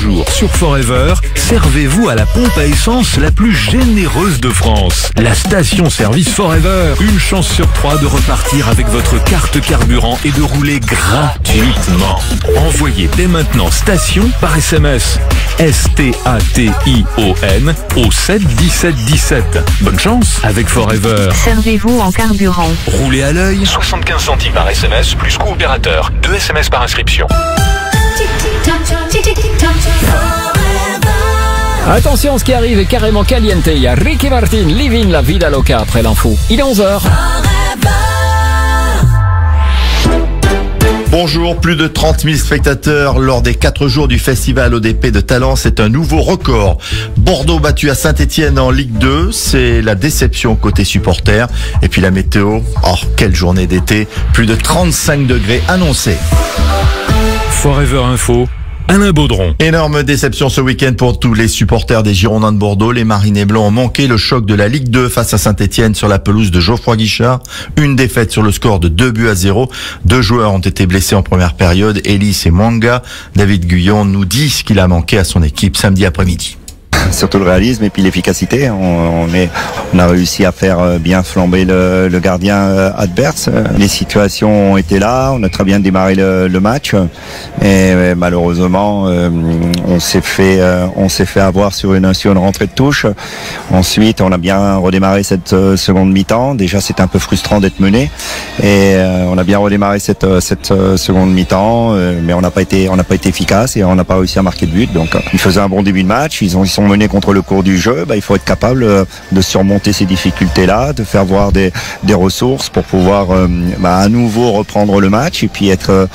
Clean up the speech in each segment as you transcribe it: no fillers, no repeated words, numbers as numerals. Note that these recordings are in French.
jour sur Forever, servez-vous à la pompe à essence la plus généreuse de France. La station-service Forever. Une chance sur 3 de repartir avec votre carte carburant et de rouler gratuitement. Envoyez dès maintenant station par SMS. STATION au 7 17 17. Bonne chance avec Forever. Servez-vous en carburant. Roulez à l'œil. 75 centimes par SMS plus coût opérateur. 2 SMS par inscription. Attention, ce qui arrive est carrément caliente. Il y a Ricky Martin, Living la Vida Loca après l'info. Il est 11h. Bonjour, plus de 30 000 spectateurs lors des 4 jours du festival ODP de Talent, c'est un nouveau record. Bordeaux battu à Saint-Étienne en Ligue 2, c'est la déception côté supporters. Et puis la météo, oh quelle journée d'été, plus de 35 degrés annoncés. Forever Info, Alain Baudron. Énorme déception ce week-end pour tous les supporters des Girondins de Bordeaux. Les Marinés Blancs ont manqué le choc de la Ligue 2 face à Saint-Étienne sur la pelouse de Geoffroy Guichard. Une défaite sur le score de 2-0. 2 joueurs ont été blessés en première période, Ellis et Mwanga. David Guyon nous dit ce qu'il a manqué à son équipe samedi après-midi. Surtout le réalisme et puis l'efficacité. On a réussi à faire bien flamber le gardien adverse. Les situations ont été là. On a très bien démarré le match. Et malheureusement, on s'est fait avoir sur une rentrée de touche. Ensuite, on a bien redémarré cette seconde mi-temps. Déjà, c'était un peu frustrant d'être mené. Et on a bien redémarré cette seconde mi-temps, mais on n'a pas été efficace et on n'a pas réussi à marquer de but. Donc, ils faisaient un bon début de match. Ils sont menés contre le cours du jeu. Il faut être capable de surmonter ces difficultés-là, de faire voir des ressources pour pouvoir à nouveau reprendre le match et puis être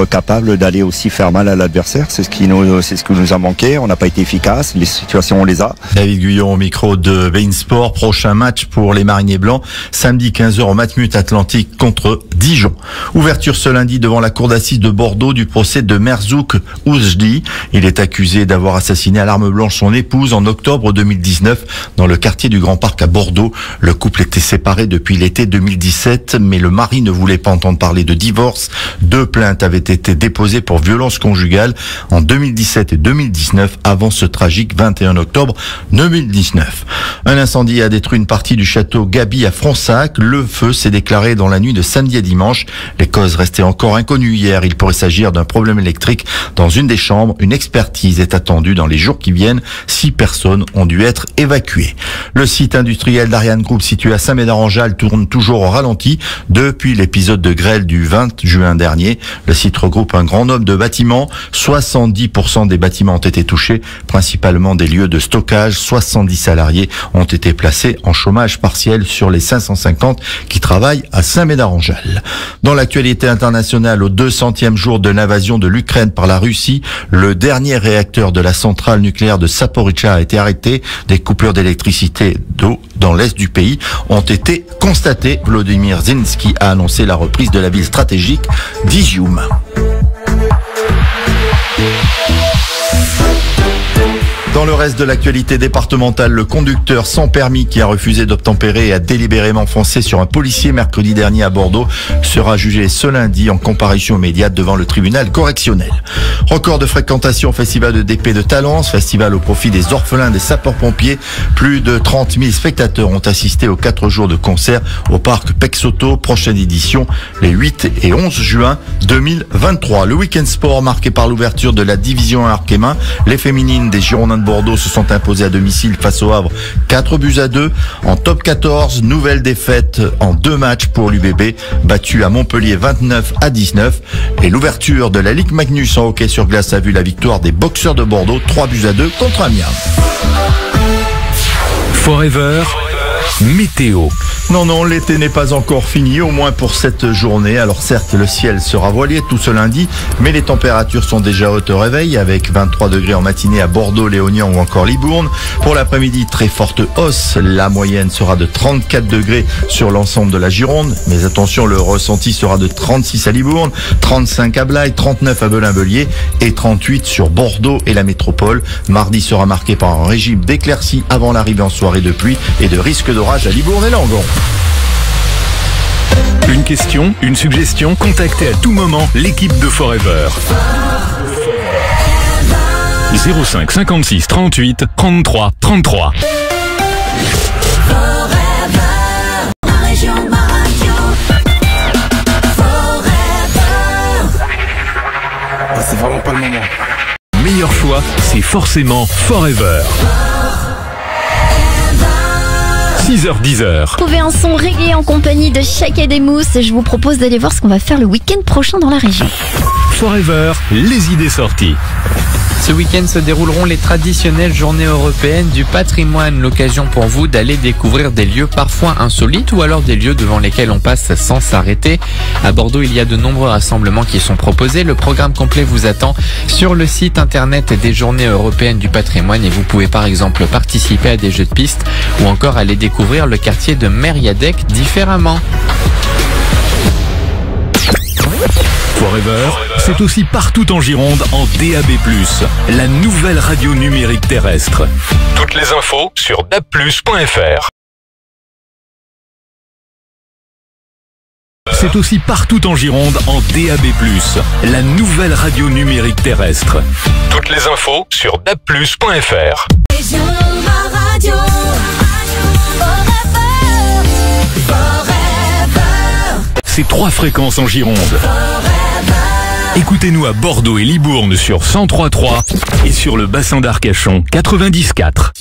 capable d'aller aussi faire mal à l'adversaire. C'est ce qui nous a manqué. On n'a pas été efficace. Les situations, on les a. David Guyon au micro de Bein Sport. Prochain match pour les Marinés Blancs, samedi 15h au Matmut Atlantique contre Dijon. Ouverture ce lundi devant la cour d'assises de Bordeaux du procès de Merzouk Ouzdi. Il est accusé d'avoir assassiné à l'arme blanche son épouse en octobre 2019 dans le quartier du Grand Parc à Bordeaux. Le couple était séparé depuis l'été 2017, mais le mari ne voulait pas entendre parler de divorce. 2 plaintes avaient été déposées pour violence conjugale en 2017 et 2019 avant ce tragique 21 octobre 2019. Un incendie a détruit une partie du château Gaby à Fronsac. Le feu s'est déclaré dans la nuit de samedi à dimanche. Les causes restaient encore inconnues hier. Il pourrait s'agir d'un problème électrique dans une des chambres. Une expertise est attendue dans les jours qui viennent. 6 personnes ont dû être évacuées. Le site industriel d'Ariane Group situé à Saint-Médard-en-Jalles tourne toujours au ralenti depuis l'épisode de grêle du 20 juin dernier. Le site regroupe un grand nombre de bâtiments. 70% des bâtiments ont été touchés, principalement des lieux de stockage. 70 salariés ont été placés en chômage partiel sur les 550 qui travaillent à Saint-Médard-en-Jalles. Dans l'actualité internationale, au 200e jour de l'invasion de l'Ukraine par la Russie, le dernier réacteur de la centrale nucléaire de Zaporijjia a été arrêté. Des coupures d'électricité d'eau dans l'est du pays ont été constatées. Volodymyr Zelensky a annoncé la reprise de la ville stratégique d'Izium. Dans le reste de l'actualité départementale, le conducteur sans permis qui a refusé d'obtempérer et a délibérément foncé sur un policier mercredi dernier à Bordeaux sera jugé ce lundi en comparution immédiate devant le tribunal correctionnel. Record de fréquentation au festival de DP de Talence, festival au profit des orphelins des sapeurs-pompiers. Plus de 30 000 spectateurs ont assisté aux 4 jours de concert au parc Pexoto. Prochaine édition les 8 et 11 juin 2023. Le week-end sport marqué par l'ouverture de la division 1 Arc-et-Main. Les féminines des Girondins de Bordeaux se sont imposées à domicile face au Havre 4-2. En top 14, nouvelle défaite en 2 matchs pour l'UBB, battu à Montpellier 29-19. Et l'ouverture de la Ligue Magnus en hockey sur glace a vu la victoire des Boxers de Bordeaux 3-2 contre Amiens. Forever, météo. Non, l'été n'est pas encore fini, au moins pour cette journée. Alors certes, le ciel sera voilé tout ce lundi, mais les températures sont déjà hautes au réveil, avec 23 degrés en matinée à Bordeaux, Léognan ou encore Libourne. Pour l'après-midi, très forte hausse. La moyenne sera de 34 degrés sur l'ensemble de la Gironde. Mais attention, le ressenti sera de 36 à Libourne, 35 à Blaye, 39 à Belin-Bellier et 38 sur Bordeaux et la métropole. Mardi sera marqué par un régime d'éclaircies avant l'arrivée en soirée de pluie et de risque d'orage à Libourne et Langon. Une question, une suggestion, contactez à tout moment l'équipe de Forever. 05 56 38 33 33. C'est vraiment pas le moment. Meilleur choix, c'est forcément Forever. 6h-10h. Trouvez un son reggae en compagnie de Chaka des Mousses. Je vous propose d'aller voir ce qu'on va faire le week-end prochain dans la région. Forever, les idées sorties. Ce week-end se dérouleront les traditionnelles journées européennes du patrimoine. L'occasion pour vous d'aller découvrir des lieux parfois insolites ou alors des lieux devant lesquels on passe sans s'arrêter. À Bordeaux, il y a de nombreux rassemblements qui sont proposés. Le programme complet vous attend sur le site internet des journées européennes du patrimoine et vous pouvez par exemple participer à des jeux de piste ou encore aller découvrir le quartier de Mériadec différemment. Forever, c'est aussi partout en Gironde en DAB+, la nouvelle radio numérique terrestre. Toutes les infos sur dabplus.fr. C'est aussi partout en Gironde en DAB+, la nouvelle radio numérique terrestre. Toutes les infos sur dabplus.fr. C'est 3 fréquences en Gironde. Écoutez-nous à Bordeaux et Libourne sur 103.3 et sur le bassin d'Arcachon 90.4.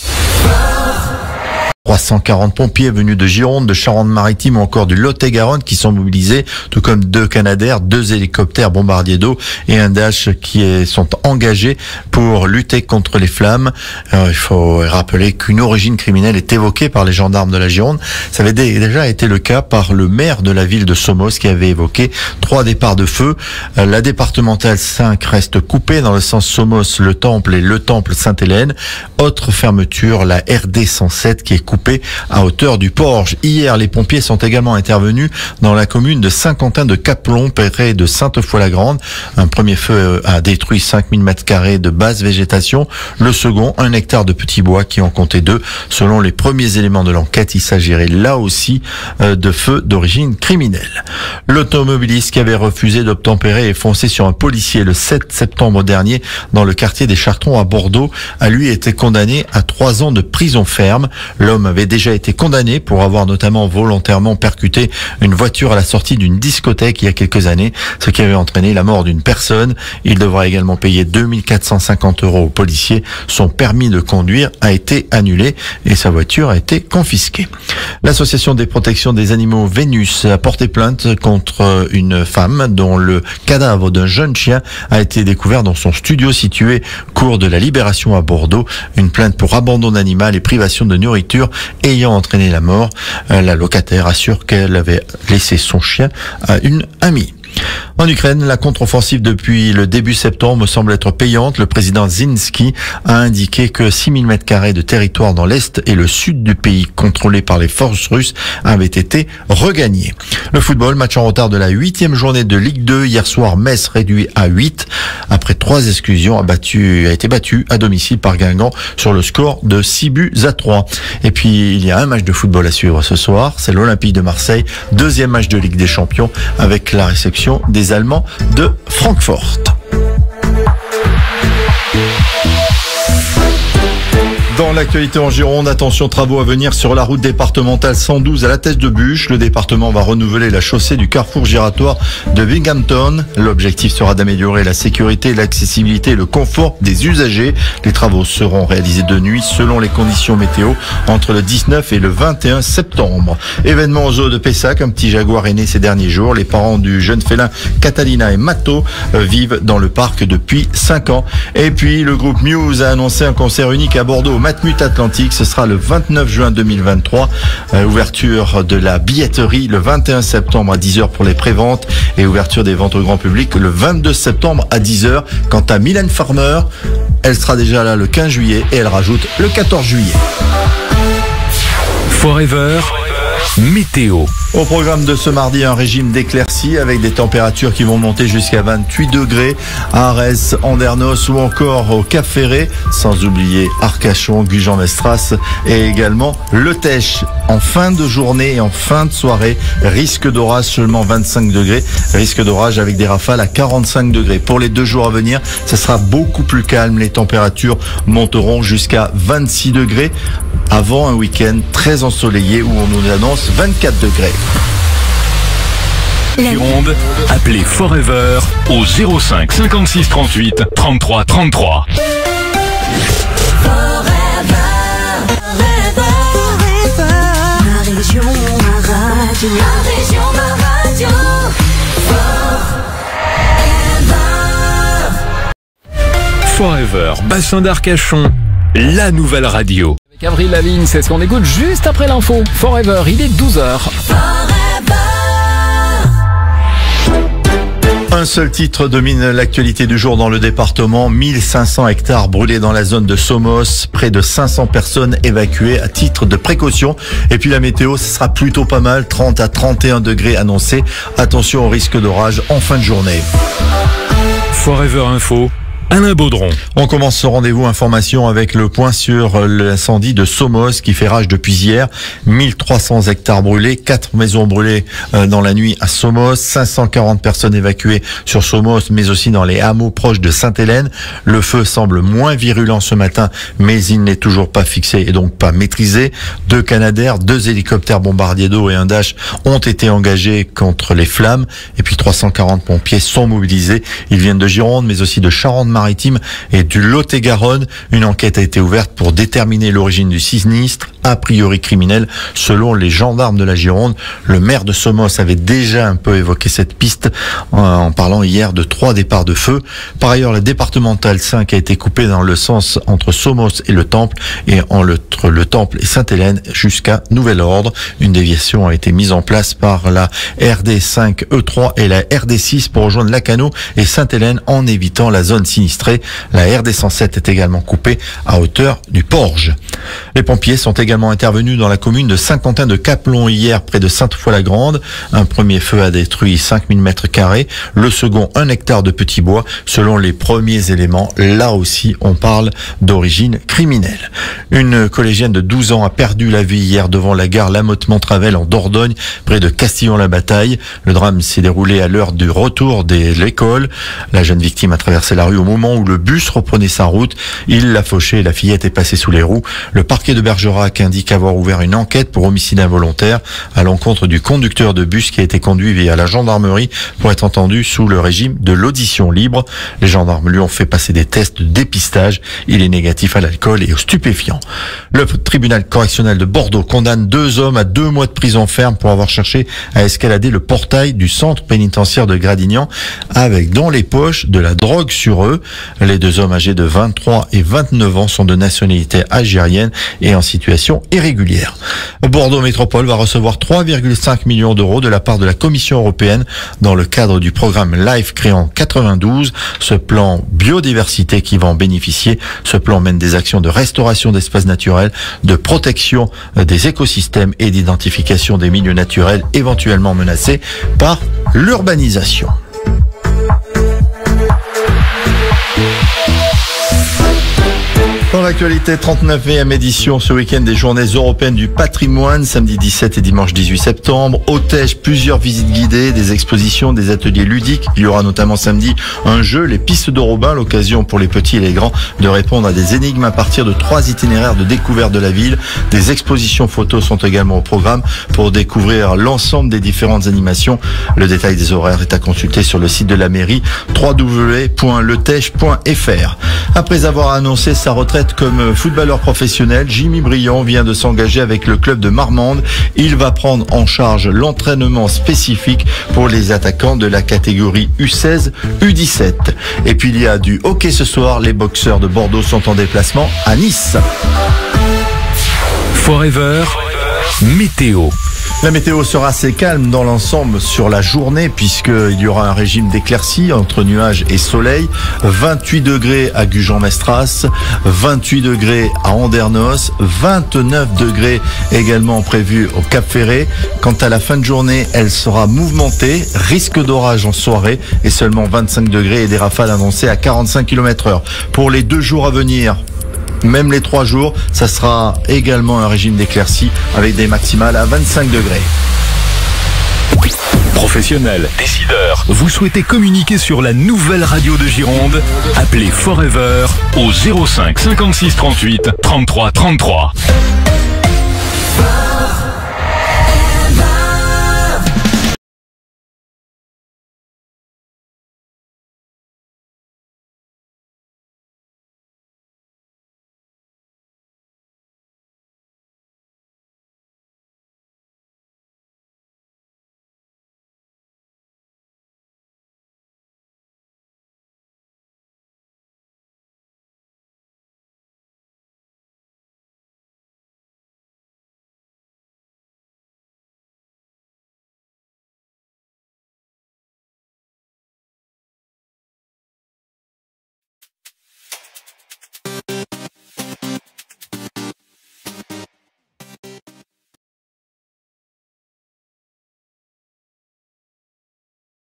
340 pompiers venus de Gironde, de Charente-Maritime ou encore du Lot-et-Garonne qui sont mobilisés, tout comme 2 Canadair, 2 hélicoptères bombardiers d'eau et un Dash qui sont engagés pour lutter contre les flammes. Alors, il faut rappeler qu'une origine criminelle est évoquée par les gendarmes de la Gironde. Ça avait déjà été le cas par le maire de la ville de Somos qui avait évoqué 3 départs de feu. La départementale 5 reste coupée dans le sens Somos, Le Temple et Le Temple Sainte-Hélène. Autre fermeture, la RD 107 qui est coupée à hauteur du Porge. Hier, les pompiers sont également intervenus dans la commune de Saint-Quentin de Caplon, près de Sainte-Foy-la-Grande. Un premier feu a détruit 5000 m² de basse végétation. Le second, 1 hectare de petits bois qui ont compté 2. Selon les premiers éléments de l'enquête, il s'agirait là aussi de feux d'origine criminelle. L'automobiliste qui avait refusé d'obtempérer et foncé sur un policier le 7 septembre dernier dans le quartier des Chartrons à Bordeaux a lui été condamné à 3 ans de prison ferme. L'homme avait déjà été condamné pour avoir notamment volontairement percuté une voiture à la sortie d'une discothèque il y a quelques années, ce qui avait entraîné la mort d'une personne. Il devra également payer 2450 € aux policiers. Son permis de conduire a été annulé et sa voiture a été confisquée. L'association des protections des animaux Vénus a porté plainte contre une femme dont le cadavre d'un jeune chien a été découvert dans son studio situé cours de la Libération à Bordeaux. Une plainte pour abandon d'animal et privation de nourriture ayant entraîné la mort. La locataire assure qu'elle avait laissé son chien à une amie. En Ukraine, la contre-offensive depuis le début septembre semble être payante. Le président Zelensky a indiqué que 6000 m² de territoire dans l'est et le sud du pays contrôlés par les forces russes avaient été regagnés. Le football, match en retard de la 8e journée de Ligue 2. Hier soir, Metz réduit à 8 après 3 exclusions a été battu à domicile par Guingamp sur le score de 6-3. Et puis, il y a un match de football à suivre ce soir. C'est l'Olympique de Marseille. 2e match de Ligue des Champions avec la réception des Allemands de Francfort. Dans l'actualité en Gironde, attention, travaux à venir sur la route départementale 112 à la Teste de Bûche. Le département va renouveler la chaussée du carrefour giratoire de Binghamton. L'objectif sera d'améliorer la sécurité, l'accessibilité et le confort des usagers. Les travaux seront réalisés de nuit selon les conditions météo entre le 19 et le 21 septembre. Événement au zoo de Pessac, un petit jaguar est né ces derniers jours. Les parents du jeune félin Catalina et Mato vivent dans le parc depuis 5 ans. Et puis le groupe Muse a annoncé un concert unique à Bordeaux. Matmut Atlantique, ce sera le 29 juin 2023. Ouverture de la billetterie le 21 septembre à 10h pour les préventes et ouverture des ventes au grand public le 22 septembre à 10h. Quant à Mylène Farmer, elle sera déjà là le 15 juillet et elle rajoute le 14 juillet. Forever, météo. Au programme de ce mardi, un régime d'éclaircies avec des températures qui vont monter jusqu'à 28 degrés à Arès, Andernos ou encore au Cap Ferré, sans oublier Arcachon, Gujan-Mestras et également Le Teche. En fin de journée et en fin de soirée, risque d'orage seulement 25 degrés, risque d'orage avec des rafales à 45 degrés. Pour les 2 jours à venir, ce sera beaucoup plus calme. Les températures monteront jusqu'à 26 degrés avant un week-end très ensoleillé où on nous annonce 24 degrés. Gironde, appelez Forever au 05 56 38 33 33. Forever, bassin d'Arcachon, la nouvelle radio. Avec Avril Lavigne, c'est ce qu'on écoute juste après l'info. Forever, il est 12h. Un seul titre domine l'actualité du jour dans le département. 1500 hectares brûlés dans la zone de Somos. Près de 500 personnes évacuées à titre de précaution. Et puis la météo, ce sera plutôt pas mal. 30 à 31 degrés annoncés. Attention au risque d'orage en fin de journée. Forever Info, Alain Baudron. On commence ce rendez-vous information avec le point sur l'incendie de Somos qui fait rage depuis hier. 1300 hectares brûlés, 4 maisons brûlées dans la nuit à Somos, 540 personnes évacuées sur Somos, mais aussi dans les hameaux proches de Sainte-Hélène. Le feu semble moins virulent ce matin, mais il n'est toujours pas fixé et donc pas maîtrisé. 2 Canadair, 2 hélicoptères bombardiers d'eau et un Dash ont été engagés contre les flammes. Et puis 340 pompiers sont mobilisés. Ils viennent de Gironde, mais aussi de Charente-Maritime et du Lot-et-Garonne. Une enquête a été ouverte pour déterminer l'origine du sinistre, a priori criminel, selon les gendarmes de la Gironde. Le maire de Somos avait déjà un peu évoqué cette piste en parlant hier de 3 départs de feu. Par ailleurs, la départementale 5 a été coupée dans le sens entre Somos et le Temple et entre le Temple et Sainte-Hélène jusqu'à nouvel ordre. Une déviation a été mise en place par la RD5 E3 et la RD6 pour rejoindre Lacanau et Sainte-Hélène en évitant la zone sinistrée. La RD107 est également coupée à hauteur du Porge. Les pompiers sont également intervenus dans la commune de Saint-Quentin-de-Caplon hier près de Sainte-Foy-la-Grande. Un premier feu a détruit 5000 m², le second 1 hectare de petits bois. Selon les premiers éléments, là aussi on parle d'origine criminelle. Une collégienne de 12 ans a perdu la vie hier devant la gare Lamotte-Montravel en Dordogne, près de Castillon-la-Bataille. Le drame s'est déroulé à l'heure du retour de l'école. La jeune victime a traversé la rue au moment où le bus reprenait sa route. Il l'a fauché et la fillette est passée sous les roues. Le parquet de Bergerac indique avoir ouvert une enquête pour homicide involontaire à l'encontre du conducteur de bus qui a été conduit via la gendarmerie pour être entendu sous le régime de l'audition libre. Les gendarmes lui ont fait passer des tests de dépistage. Il est négatif à l'alcool et aux stupéfiants. Le tribunal correctionnel de Bordeaux condamne 2 hommes à 2 mois de prison ferme pour avoir cherché à escalader le portail du centre pénitentiaire de Gradignan avec dans les poches de la drogue sur eux. Les 2 hommes âgés de 23 et 29 ans sont de nationalité algérienne et en situation irrégulière. Bordeaux Métropole va recevoir 3,5 millions d'euros de la part de la Commission européenne dans le cadre du programme LIFE Créant 92. Ce plan biodiversité qui va en bénéficier. Ce plan mène des actions de restauration d'espaces naturels, de protection des écosystèmes et d'identification des milieux naturels éventuellement menacés par l'urbanisation. Dans l'actualité, 39e édition ce week-end des Journées européennes du patrimoine, samedi 17 et dimanche 18 septembre. Au Teche, plusieurs visites guidées, des expositions, des ateliers ludiques. Il y aura notamment samedi un jeu, les pistes de Robin, l'occasion pour les petits et les grands de répondre à des énigmes à partir de 3 itinéraires de découverte de la ville. Des expositions photos sont également au programme pour découvrir l'ensemble des différentes animations. Le détail des horaires est à consulter sur le site de la mairie www.letech.fr. Après avoir annoncé sa retraite comme footballeur professionnel, Jimmy Briand vient de s'engager avec le club de Marmande. Il va prendre en charge l'entraînement spécifique pour les attaquants de la catégorie U16, U17. Et puis il y a du hockey ce soir. Les boxeurs de Bordeaux sont en déplacement à Nice. Forever, météo. La météo sera assez calme dans l'ensemble sur la journée puisqu'il y aura un régime d'éclaircies entre nuages et soleil. 28 degrés à Gujan-Mestras, 28 degrés à Andernos, 29 degrés également prévus au Cap-Ferré. Quant à la fin de journée, elle sera mouvementée, risque d'orage en soirée et seulement 25 degrés et des rafales annoncées à 45 km/h. Pour les 2 jours à venir, même les 3 jours, ça sera également un régime d'éclaircies avec des maximales à 25 degrés. Professionnels, décideurs, vous souhaitez communiquer sur la nouvelle radio de Gironde? Appelez Forever au 05 56 38 33 33.